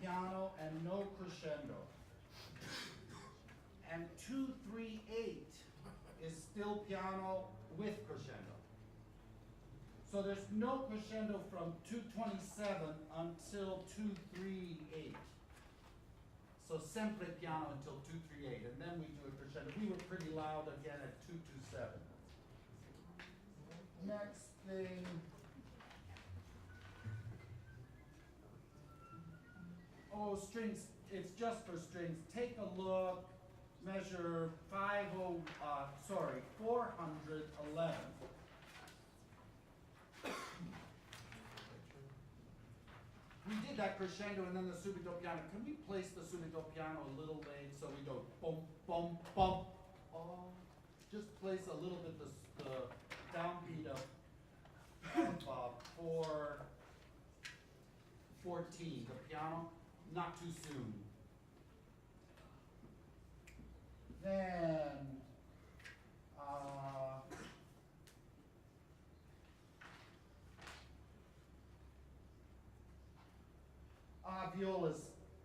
piano and no crescendo. And 238 is still piano with crescendo. So there's no crescendo from 227 until 238. So sempre piano until 238, and then we do a crescendo. We were pretty loud again at 227. Next thing. Oh, strings, it's just for strings. Take a look, measure 411. We did that crescendo and then the subito piano. Can we place the subito piano a little late so we go bum, bum, bum? Oh, just place a little bit the downbeat of 414, the piano, not too soon. Then, violas.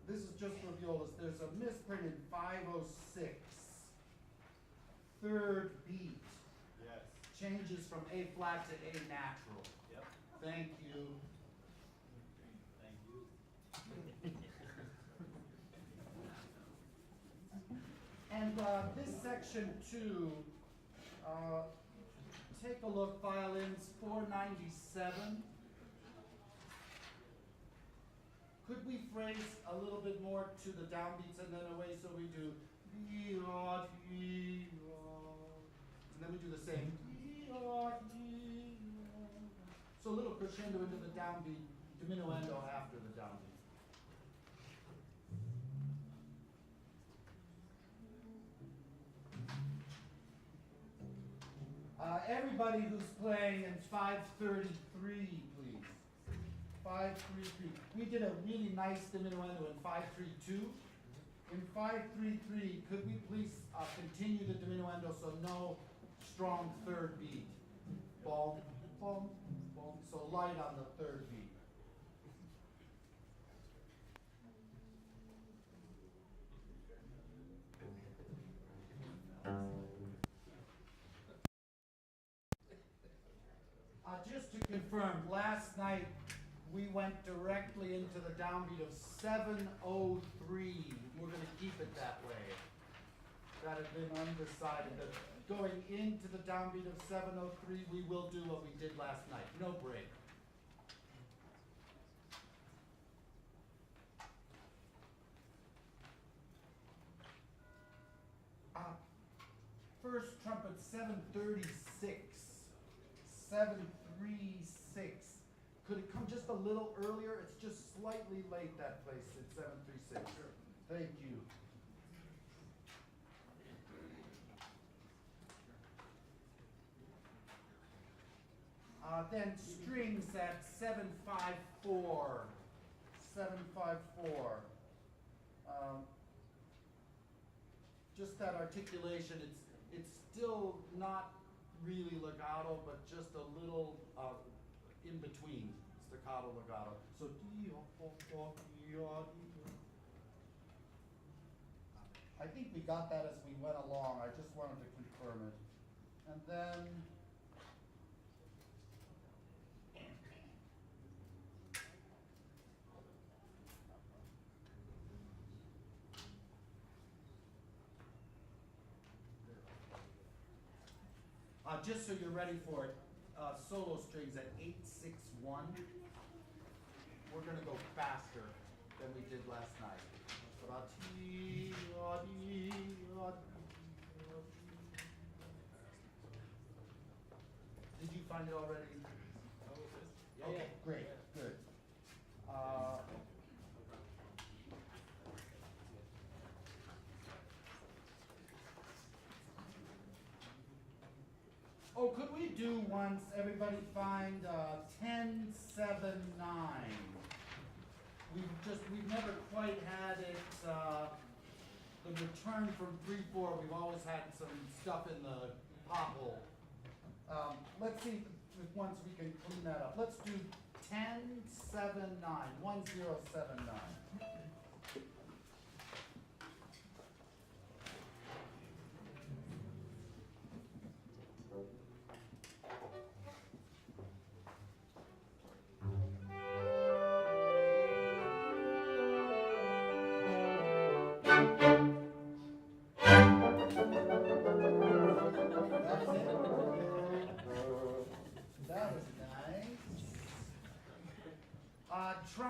This is just for violas. There's a misprint in 506. Third beat. Yes. Changes from A flat to A natural. Yep. Thank you. Thank you. And this section too, take a look, violins 497. Could we phrase a little bit more to the downbeats and then away, so we do and then we do the same. So a little crescendo into the downbeat, diminuendo after the downbeat. Everybody who's playing in 533, please. 533. We did a really nice diminuendo in 532. In 533, could we please continue the diminuendo so no strong third beat? Boom, boom, boom. So light on the third beat. Just to confirm, last night we went directly into the downbeat of 703. We're going to keep it that way. That had been undecided. But going into the downbeat of 703, we will do what we did last night. No break. First trumpet 736. 736. Could it come just a little earlier? It's just slightly late, that place at 736. Sure. Thank you. Then strings at 754. 754. Just that articulation, it's still not really legato, but just a little in between staccato legato. So I think we got that as we went along. I just wanted to confirm it. And then just so you're ready for it, solo strings at 861. We're going to go faster than we did last night. Did you find it already? Okay, great, good. Oh, could we do once, everybody find 1079? We've never quite had it, the return from 3/4, we've always had some stuff in the pothole. Let's see if once we can clean that up. Let's do 1079, 1079.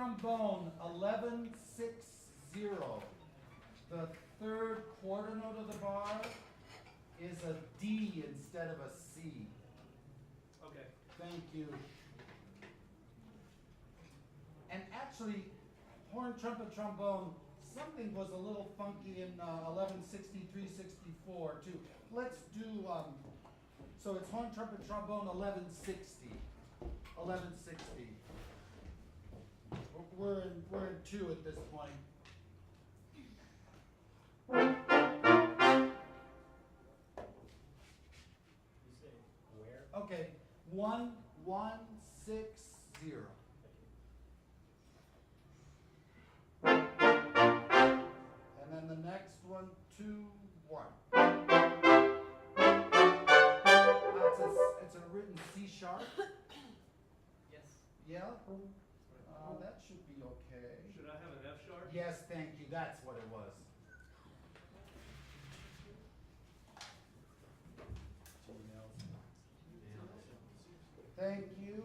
trombone, 1160. The third quarter note of the bar is a D instead of a C. Okay. Thank you. And actually, horn, trumpet, trombone, something was a little funky in 1163-64 too. Let's do, so it's horn, trumpet, trombone, 1160. 1160. We're in two at this point. You say where? Okay, 1160. And then the next one, 2-1. It's a written C sharp. Yes. Yeah? That should be okay. Should I have an F sharp? Yes, thank you. That's what it was. Thank you.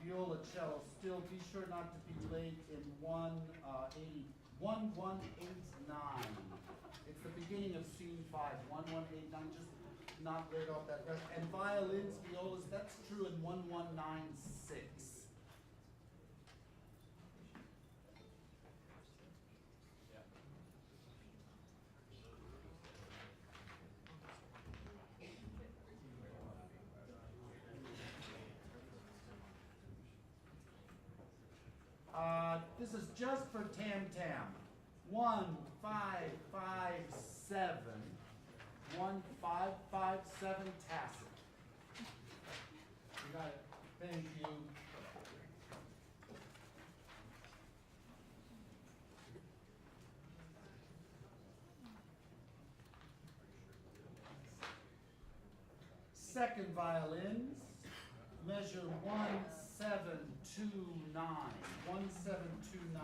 Viola, cello, still be sure not to be late in 1189. It's the beginning of scene 5, 1189, just not late off that rest. And violins, violas, that's true in 1196. This is just for Tam Tam. 1557. 1557 tacit. You got it. Thank you. Second violins, measure 1729. 1729.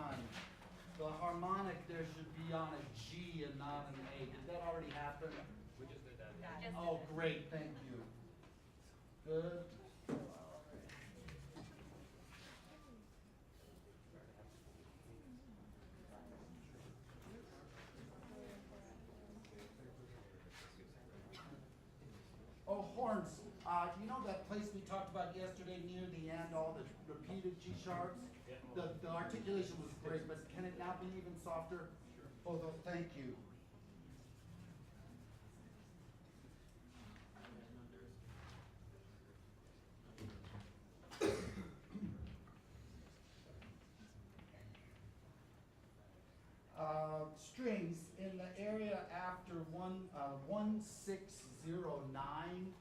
The harmonic there should be on a G and not an A. Did that already happen? We just did that. Oh, great, thank you. Good. Oh, horns. You know that place we talked about yesterday near the end, all the repeated G sharps? The articulation was great, but can it now be even softer? Sure. Oh, thank you. Strings in the area after 1609.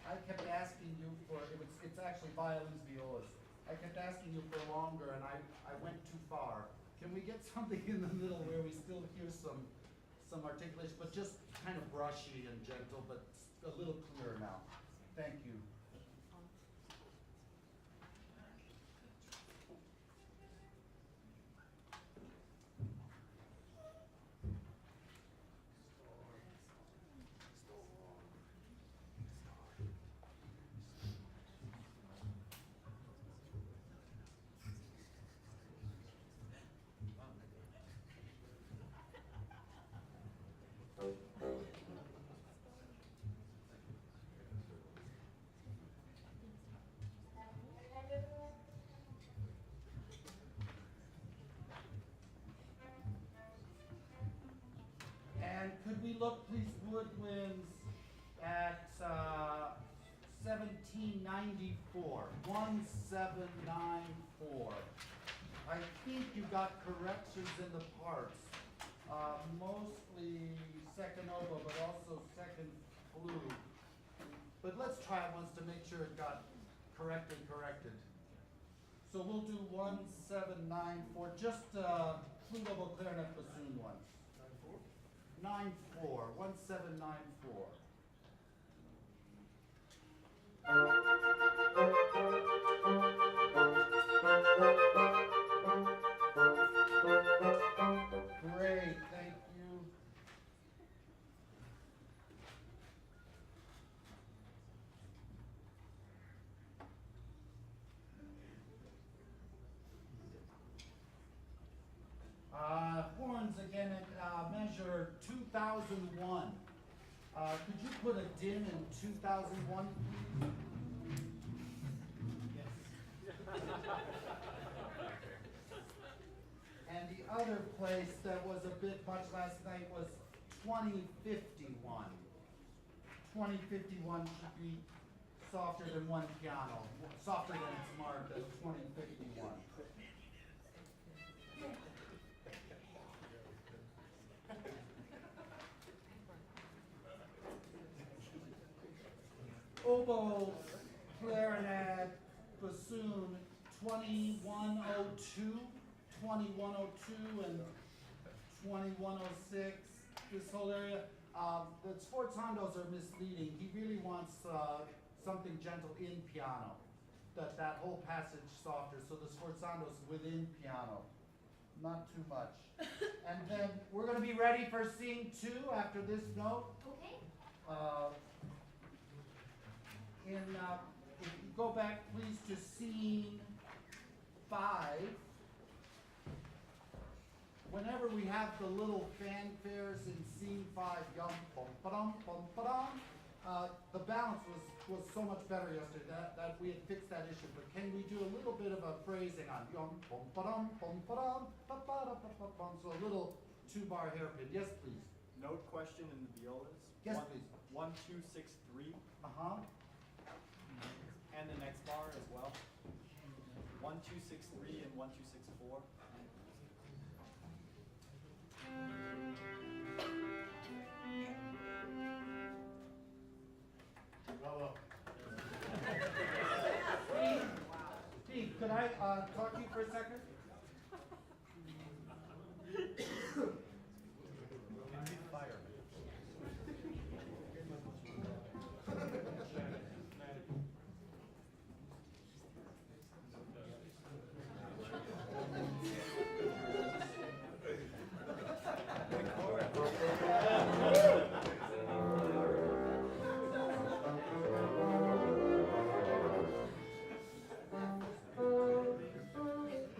I kept asking you for, it's actually violins, violas. I kept asking you for longer and I went too far. Can we get something in the middle where we still hear some articulation, but just kind of brushy and gentle, but a little clearer now? Thank you. And could we look, please, woodwinds at 1794, 1794. I think you got corrections in the parts, mostly second oboe, but also second flute. But let's try it once to make sure it got corrected. So we'll do 1794, just flute, oboe, clarinet, bassoon ones. 94, 1794. Great, thank you. again at measure 2001. Could you put a dim in 2001, please? And the other place that was a bit much last night was 2051. 2051 should be softer than one piano, softer than it's marked as 2051. Oboe, clarinet, bassoon, 2102, 2102, and 2106. This whole area. The sforzandos are misleading. He really wants something gentle in piano. That whole passage softer. So the sforzandos within piano, not too much. And then we're going to be ready for scene 2 after this note. Okay. If you go back, please, to scene 5. Whenever we have the little fanfares in scene 5, yum, bum, ba-dum, the balance was so much better yesterday that we had fixed that issue. But can we do a little bit of a phrasing on yum, bum, ba-dum, ba-ba-da-ba-ba-bum, so a little 2-bar hairpin. Yes, please. Note question in the violas. Yes, please. 1, 2, 6, 3. And the next bar as well. 1, 2, 6, 3 and 1, 2, 6, 4. Bravo. Steve, could I talk to you for a second?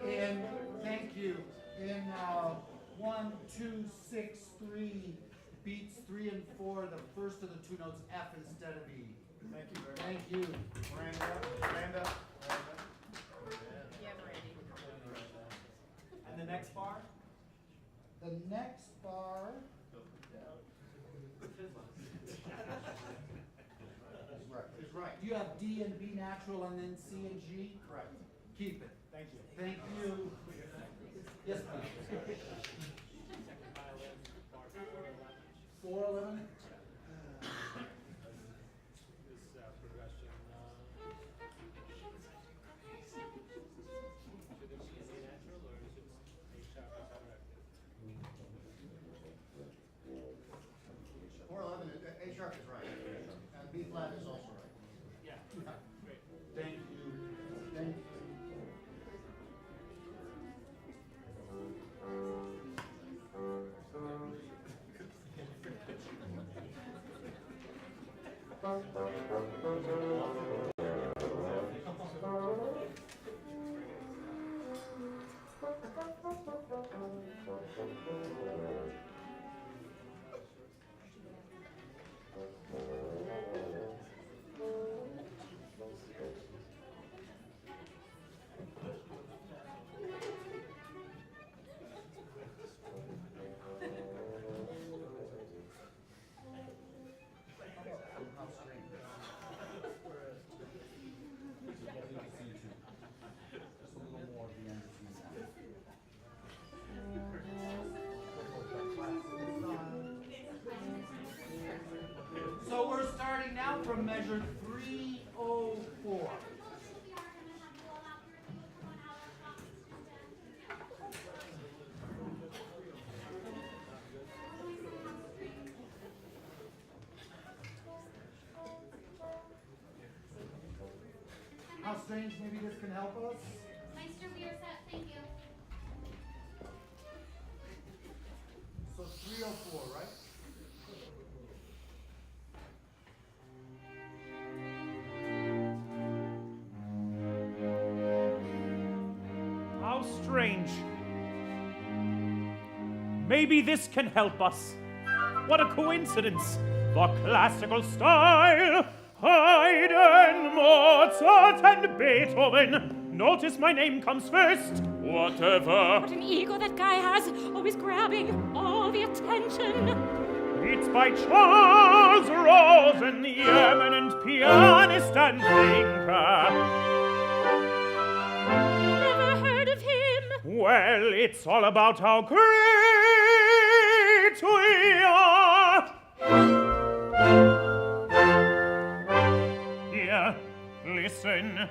And thank you. In 1, 2, 6, 3, beats 3 and 4, the first of the 2 notes F instead of E. Thank you very much. Thank you. Miranda. Yeah, I'm ready. And the next bar? The next bar is right. You have D and B natural and then C and G? Correct. Keep it. Thank you. Thank you. Yes, please. Second violin, bar 411. 411? This progression. Should it be A natural or is it A sharp or corrected? 411, A sharp is right, and B flat is also right. Yeah. Great. Thank you. Thank you. So we're starting now from measure 304. How strange, maybe this can help us? Meister, we are set, thank you. So 304, right? How strange. Maybe this can help us. What a coincidence! The classical style! Haydn, Mozart, and Beethoven. Notice my name comes first. Whatever. What an ego that guy has, always grabbing all the attention. It's by Charles Rosen, the eminent pianist and thinker. Never heard of him. Well, it's all about how great we are. Here, listen.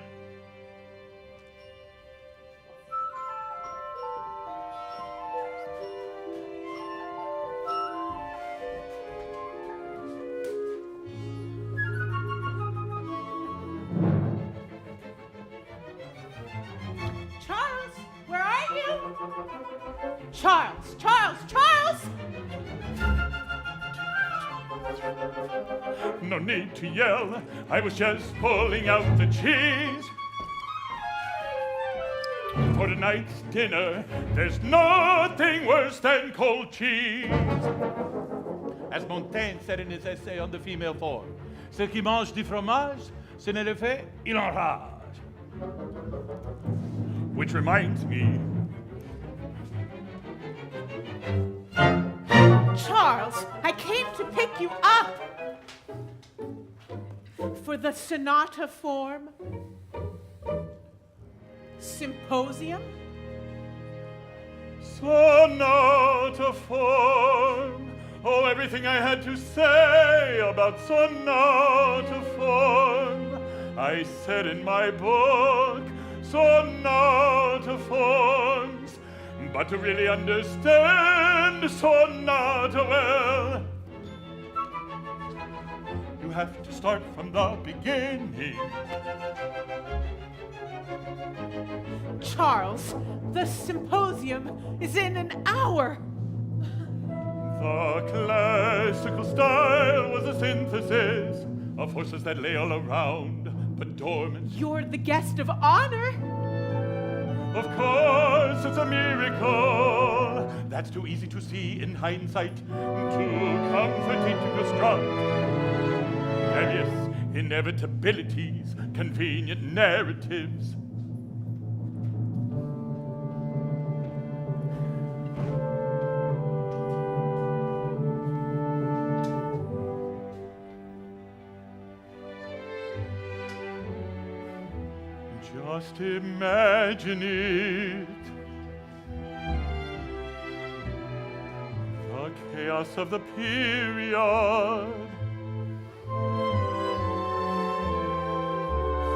Charles, where are you? Charles, Charles, Charles! No need to yell. I was just pulling out the cheese. For tonight's dinner, there's nothing worse than cold cheese. As Montaigne said in his essay on the female form, ce qui mange du fromage, ce ne le fait, il enrage. Which reminds me, Charles, I came to pick you up for the sonata form. Symposium? sonata form. Oh, everything I had to say about sonata form, I said in my book, sonata forms. But to really understand sonata well, you have to start from the beginning. Charles, the symposium is in an hour. The classical style was a synthesis of forces that lay all around, but dormant. You're the guest of honor. Of course, it's a miracle. That's too easy to see in hindsight, too comforting to construct. Various inevitabilities, convenient narratives. Just imagine it. The chaos of the period.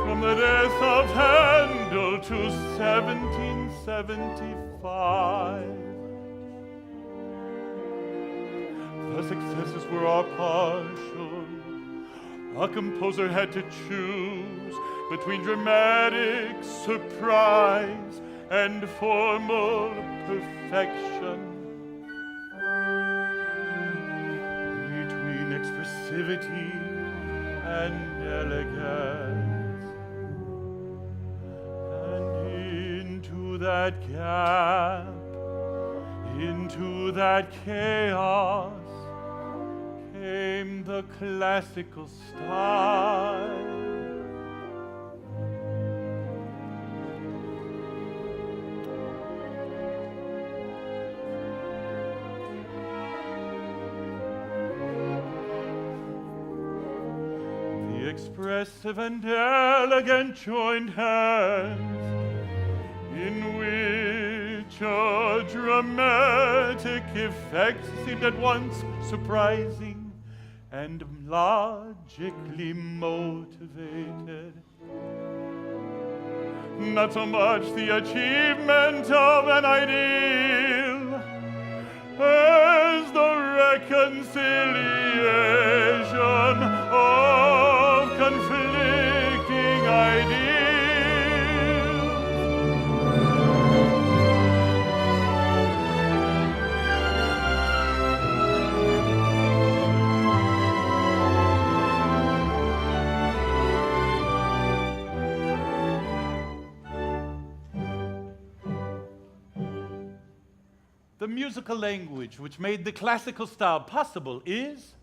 From the death of Handel to 1775. The successes were all partial. A composer had to choose between dramatic surprise and formal perfection, between expressivity and elegance, and into that gap, into that chaos, came the classical style. Expressive and elegant joined hands, in which a dramatic effect seemed at once surprising and logically motivated. Not so much the achievement of an ideal as the reconciliation of conflicting ideals. the musical language which made the classical style possible is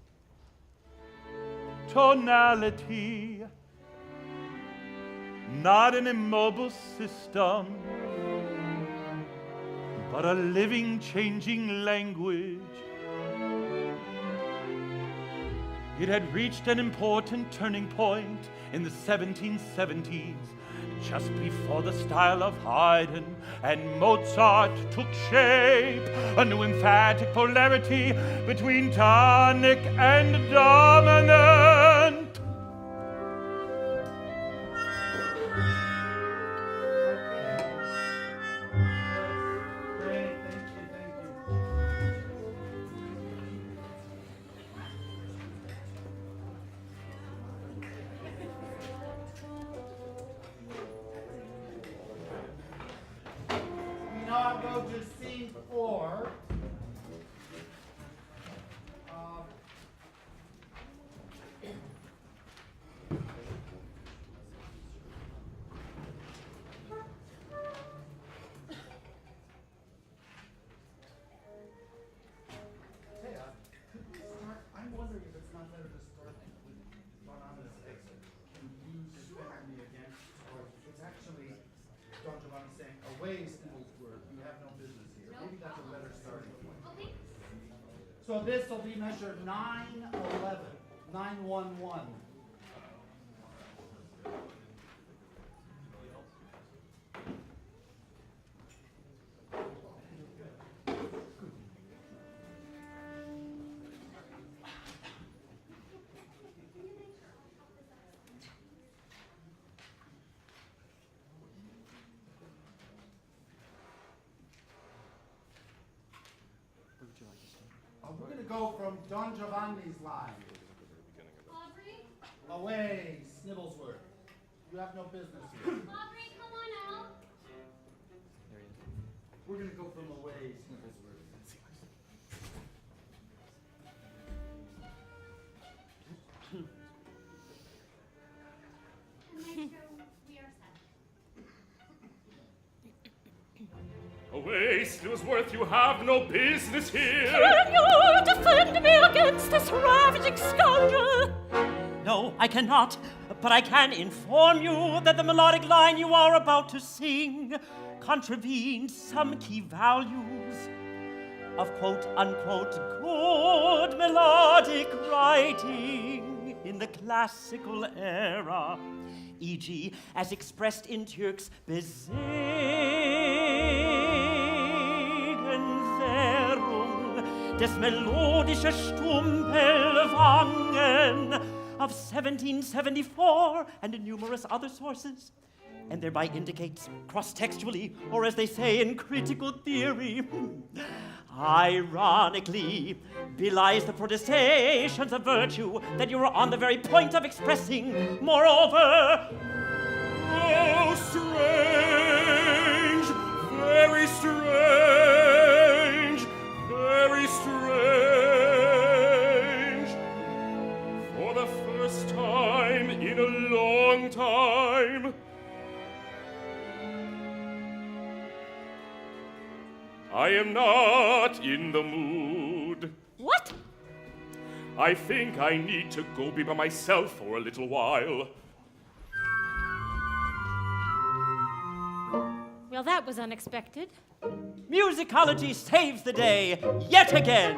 tonality. Not an immobile system, but a living, changing language. It had reached an important turning point in the 1770s, just before the style of Haydn and Mozart took shape, a new emphatic polarity between tonic and dominant. Great, thank you. We now go to scene 4. Hey, could we start? I'm wondering if it's not better to start with Don Anna's exit. Can you defend me against, or it's actually Don Giovanni saying, away, Snigglesworth, you have no business here. Maybe that's a better starting point. Okay. So this will be measured 9-11, 9-1-1. We're going to go from Don Giovanni's line. Aubrey? Away, Snibblesworth. You have no business here. Aubrey, come on out. We're going to go from away, Snibblesworth. Maestro, we are set. Away, Snoozeworth, you have no business here. Can you defend me against this ravaging scoundrel? No, I cannot, but I can inform you that the melodic line you are about to sing contravenes some key values of quote-unquote good melodic writing in the classical era, e.g., as expressed in Türk's Besegenserung des melodische Stumpelwangen of 1774 and numerous other sources, and thereby indicates cross-textually, or as they say in critical theory, ironically belies the protestations of virtue that you are on the very point of expressing. Moreover, Oh, strange, very strange, very strange. For the first time in a long time, I am not in the mood. What? I think I need to go be by myself for a little while. Well, that was unexpected. musicology saves the day yet again.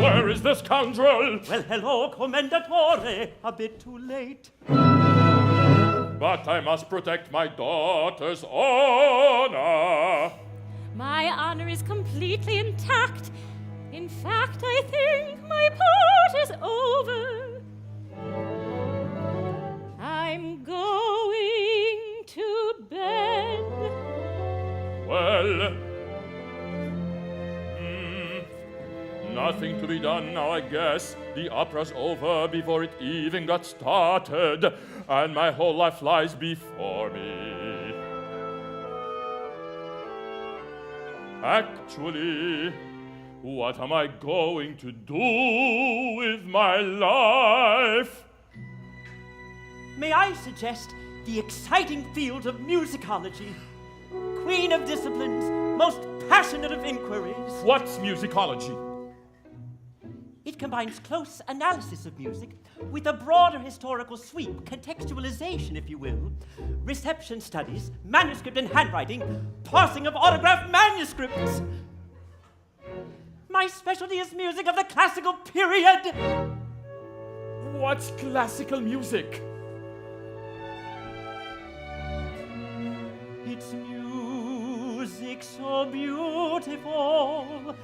Where is the scoundrel? Well, hello, Commendatore. A bit too late. But I must protect my daughter's honor. My honor is completely intact. In fact, I think my part is over. I'm going to bed. Well, nothing to be done now, I guess. The opera's over before it even got started, and my whole life lies before me. Actually, what am I going to do with my life? May I suggest the exciting field of musicology? queen of disciplines, most passionate of inquiries. What's musicology? It combines close analysis of music with a broader historical sweep, contextualization, if you will, reception studies, manuscript and handwriting, parsing of autographed manuscripts. My specialty is music of the classical period. What's classical music? It's music so beautiful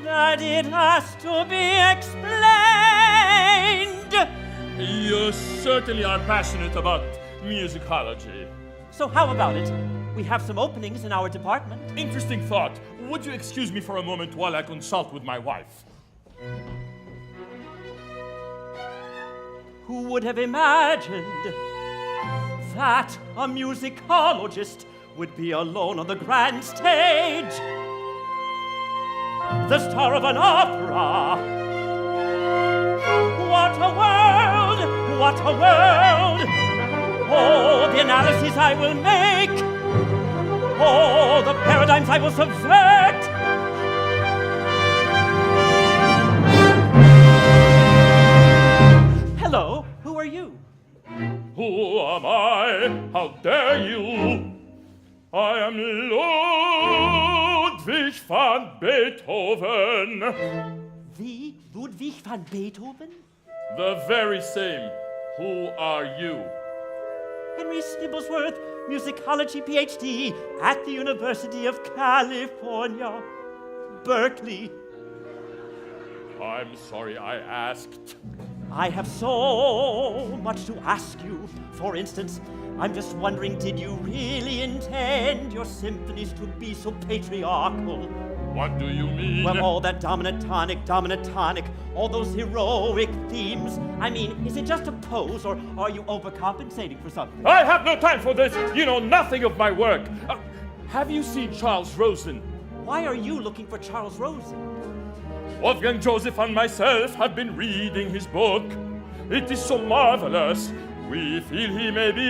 that it has to be explained. You certainly are passionate about musicology. So how about it? We have some openings in our department. Interesting thought. Would you excuse me for a moment while I consult with my wife? Who would have imagined that a musicologist would be alone on the grand stage? The star of an opera. What a world! What a world! Oh, the analyses I will make! Oh, the paradigms I will subvert! Hello, who are you? Who am I? How dare you? I am Ludwig van Beethoven. The Ludwig van Beethoven? The very same. Who are you? Henry Snibblesworth, musicology PhD at the University of California, Berkeley. I'm sorry I asked. I have so much to ask you. For instance, I'm just wondering, did you really intend your symphonies to be so patriarchal? What do you mean? Well, all that dominant tonic, all those heroic themes. I mean, is it just a pose, or are you overcompensating for something? I have no time for this. You know nothing of my work. Have you seen Charles Rosen? Why are you looking for Charles Rosen? Wolfgang Joseph and myself have been reading his book. It is so marvelous. We feel he may be